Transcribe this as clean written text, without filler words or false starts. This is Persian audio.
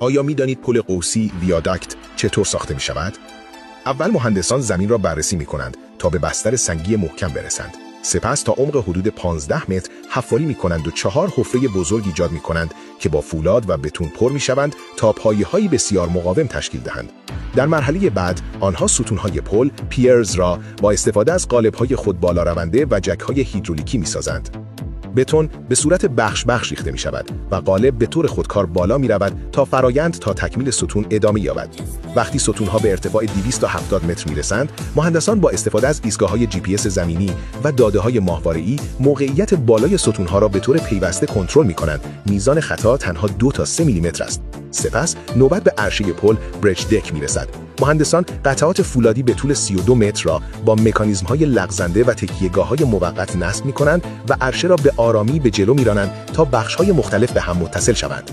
آیا می‌دانید پل قوسی ویاداکت چطور ساخته می‌شود؟ اول مهندسان زمین را بررسی می‌کنند تا به بستر سنگی محکم برسند. سپس تا عمق حدود 15 متر حفاری می‌کنند و 4 حفره بزرگ ایجاد می‌کنند که با فولاد و بتون پر می‌شوند تا پایه‌های بسیار مقاوم تشکیل دهند. در مرحله بعد آنها ستون‌های پل پیرز را با استفاده از قالب‌های خودبالا رونده و جک‌های هیدرولیکی می‌سازند. بتون به صورت بخش ریخته می شود و قالب به طور خودکار بالا می رود تا فرایند تا تکمیل ستون ادامه یابد. وقتی ستونها به ارتفاع 270 متر می رسند، مهندسان با استفاده از ایستگاه‌های GPS زمینی و داده‌های ماهواره‌ای موقعیت بالای ستونها را به طور پیوسته کنترل می کنند. میزان خطا تنها 2 تا 3 میلیمتر است. سپس نوبت به عرشه پل برج دک می رسد. مهندسان قطعات فولادی به طول 32 متر را با مکانیزم‌های لغزنده و تکیه‌گاه‌های موقت نصب می‌کنند و عرشه را به آرامی به جلو می‌رانند تا بخش‌های مختلف به هم متصل شوند.